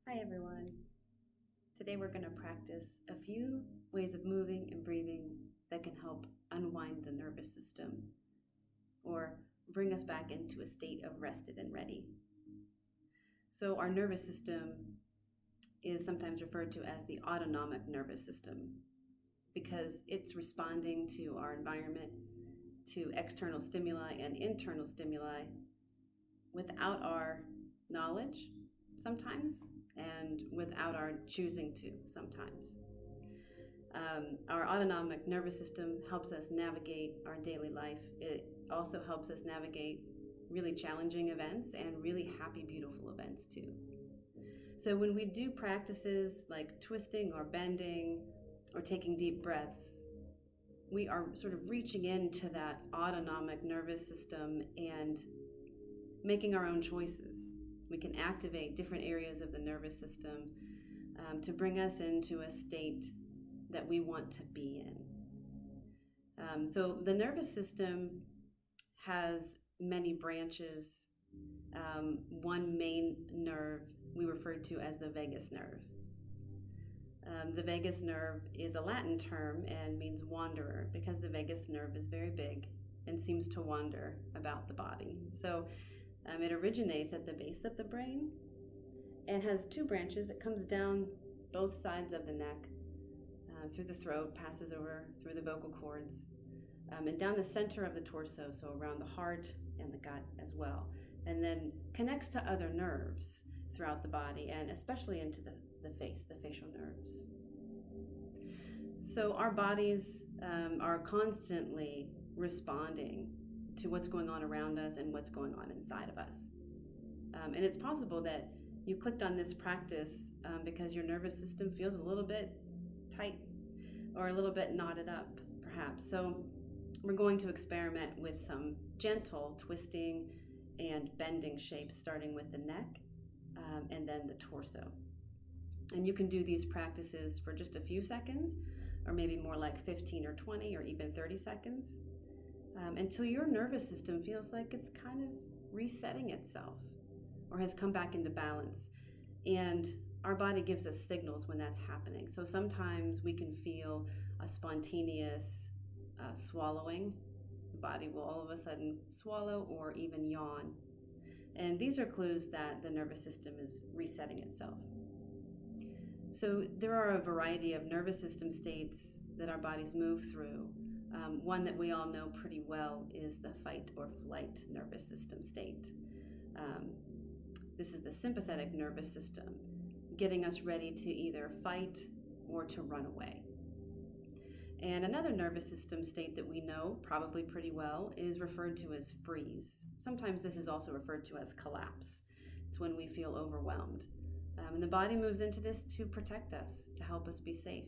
Hi everyone. Today we're going to practice a few ways of moving and breathing that can help unwind the nervous system or bring us back into a state of rested and ready. So our nervous system is sometimes referred to as the autonomic nervous system because it's responding to our environment, to external stimuli and internal stimuli without our knowledge sometimes, and without our choosing to sometimes. Our autonomic nervous system helps us navigate our daily life. It also helps us navigate really challenging events and really happy, beautiful events too. So when we do practices like twisting or bending or taking deep breaths, we are sort of reaching into that autonomic nervous system and making our own choices. We can activate different areas of the nervous system to bring us into a state that we want to be in. So the nervous system has many branches. One main nerve we refer to as the vagus nerve. The vagus nerve is a Latin term and means wanderer because the vagus nerve is very big and seems to wander about the body. So it originates at the base of the brain and has two branches. It comes down both sides of the neck, through the throat, passes over through the vocal cords, and down the center of the torso, so around the heart and the gut as well, and then connects to other nerves throughout the body and especially into the face, the facial nerves. So our bodies are constantly responding to what's going on around us and what's going on inside of us. And it's possible that you clicked on this practice because your nervous system feels a little bit tight or a little bit knotted up, perhaps. So we're going to experiment with some gentle twisting and bending shapes, starting with the neck and then the torso. And you can do these practices for just a few seconds, or maybe more like 15 or 20 or even 30 seconds. Until your nervous system feels like it's kind of resetting itself or has come back into balance. And our body gives us signals when that's happening. So sometimes we can feel a spontaneous swallowing. The body will all of a sudden swallow or even yawn. And these are clues that the nervous system is resetting itself. So there are a variety of nervous system states that our bodies move through. One that we all know pretty well is the fight or flight nervous system state. This is the sympathetic nervous system, getting us ready to either fight or to run away. And another nervous system state that we know probably pretty well is referred to as freeze. Sometimes this is also referred to as collapse. It's when we feel overwhelmed. And the body moves into this to protect us, to help us be safe.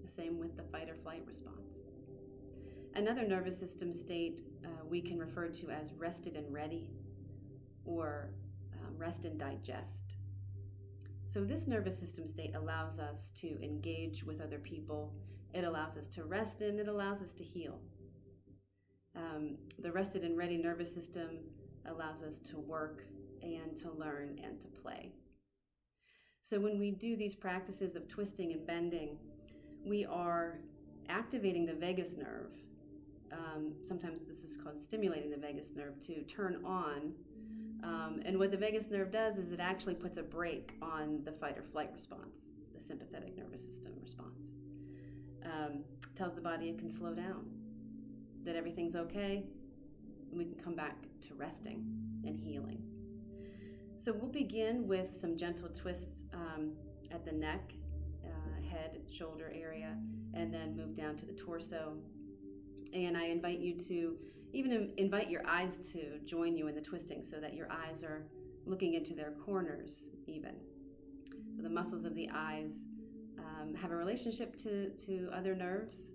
The same with the fight or flight response. Another nervous system state we can refer to as rested and ready, or rest and digest. So this nervous system state allows us to engage with other people. It allows us to rest and it allows us to heal. The rested and ready nervous system allows us to work and to learn and to play. So when we do these practices of twisting and bending, we are activating the vagus nerve. Sometimes this is called stimulating the vagus nerve to turn on. And what the vagus nerve does is it actually puts a brake on the fight or flight response, the sympathetic nervous system response. Tells the body it can slow down, that everything's okay, and we can come back to resting and healing. So we'll begin with some gentle twists at the neck, head, shoulder area, and then move down to the torso. And I invite you to even invite your eyes to join you in the twisting so that your eyes are looking into their corners even. So the muscles of the eyes have a relationship to other nerves,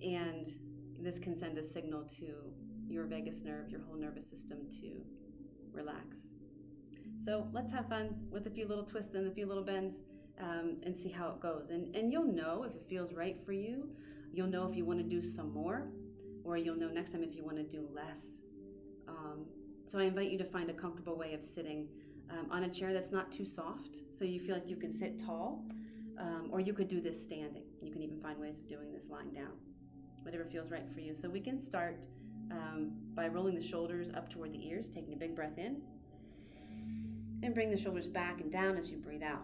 and this can send a signal to your vagus nerve, your whole nervous system, to relax. So let's have fun with a few little twists and a few little bends and see how it goes. And you'll know if it feels right for you. You'll know if you want to do some more, or you'll know next time if you want to do less. So I invite you to find a comfortable way of sitting on a chair that's not too soft, so you feel like you can sit tall, or you could do this standing. You can even find ways of doing this lying down, whatever feels right for you. So we can start by rolling the shoulders up toward the ears, taking a big breath in, and bring the shoulders back and down as you breathe out.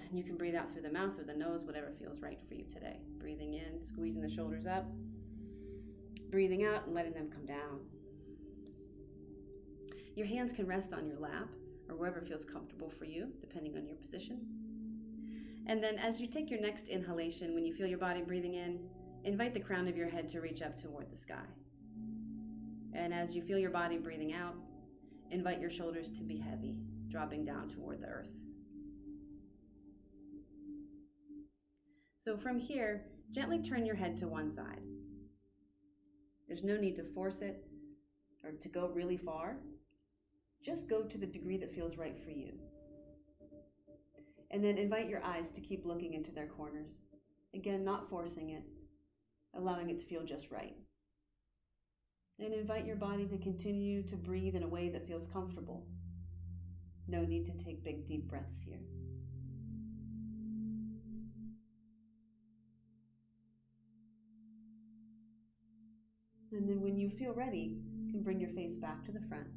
And you can breathe out through the mouth or the nose, whatever feels right for you today. Breathing in, squeezing the shoulders up, breathing out and letting them come down. Your hands can rest on your lap or wherever feels comfortable for you, depending on your position. And then as you take your next inhalation, when you feel your body breathing in, invite the crown of your head to reach up toward the sky. And as you feel your body breathing out, invite your shoulders to be heavy, dropping down toward the earth. So from here, gently turn your head to one side. There's no need to force it or to go really far. Just go to the degree that feels right for you. And then invite your eyes to keep looking into their corners. Again, not forcing it, allowing it to feel just right. And invite your body to continue to breathe in a way that feels comfortable. No need to take big, deep breaths here. And then when you feel ready, you can bring your face back to the front.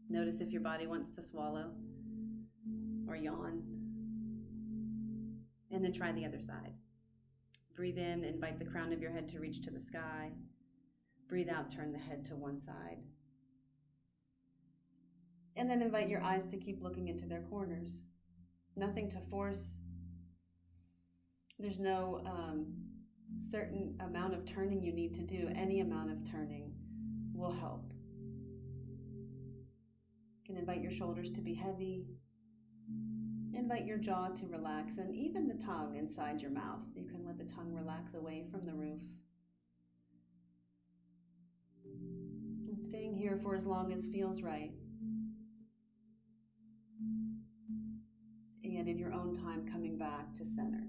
Notice if your body wants to swallow or yawn. And then try the other side. Breathe in, invite the crown of your head to reach to the sky. Breathe out, turn the head to one side. And then invite your eyes to keep looking into their corners. Nothing to force. There's no certain amount of turning you need to do. Any amount of turning will help. You can invite your shoulders to be heavy. Invite your jaw to relax, and even the tongue inside your mouth. You can let the tongue relax away from the roof. And staying here for as long as feels right. And in your own time, coming back to center.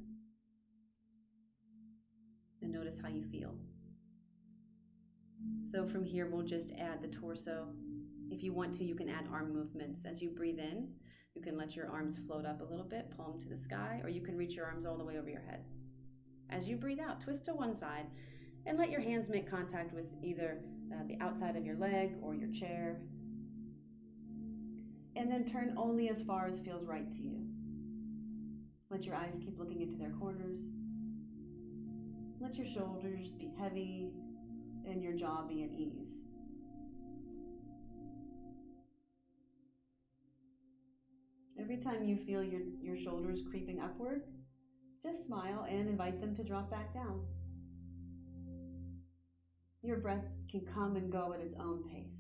And notice how you feel. So from here, we'll just add the torso. If you want to, you can add arm movements. As you breathe in, you can let your arms float up a little bit, palm to the sky, or you can reach your arms all the way over your head. As you breathe out, twist to one side and let your hands make contact with either the outside of your leg or your chair. And then turn only as far as feels right to you. Let your eyes keep looking into their corners. Let your shoulders be heavy and your jaw be at ease. Every time you feel your shoulders creeping upward, just smile and invite them to drop back down. Your breath can come and go at its own pace.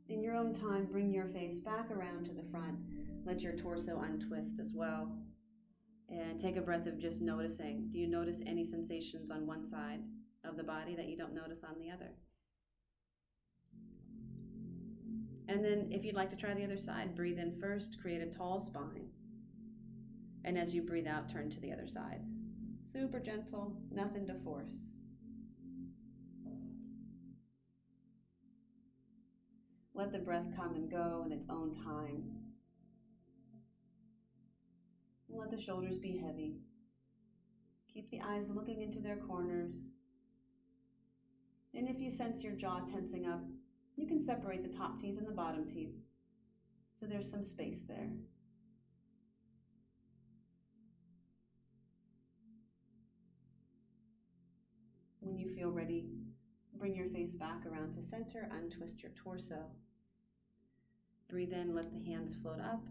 In your own time, bring your face back around to the front. Let your torso untwist as well. And take a breath of just noticing. Do you notice any sensations on one side of the body that you don't notice on the other? And then if you'd like to try the other side, breathe in first, create a tall spine. And as you breathe out, turn to the other side. Super gentle, nothing to force. Let the breath come and go in its own time. And let the shoulders be heavy. Keep the eyes looking into their corners. And if you sense your jaw tensing up, you can separate the top teeth and the bottom teeth, so there's some space there. When you feel ready, bring your face back around to center, untwist your torso. Breathe in, let the hands float up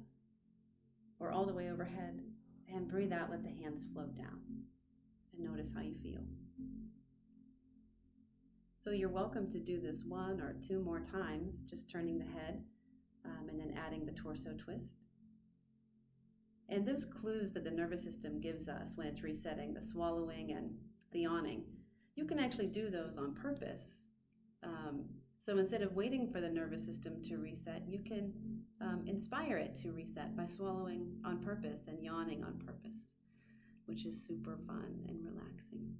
or all the way overhead, and breathe out, let the hands float down. And notice how you feel. So you're welcome to do this 1 or 2 more times, just turning the head and then adding the torso twist. And those clues that the nervous system gives us when it's resetting, the swallowing and the yawning, you can actually do those on purpose. So instead of waiting for the nervous system to reset, you can inspire it to reset by swallowing on purpose and yawning on purpose, which is super fun and relaxing.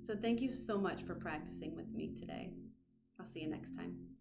So thank you so much for practicing with me today. I'll see you next time.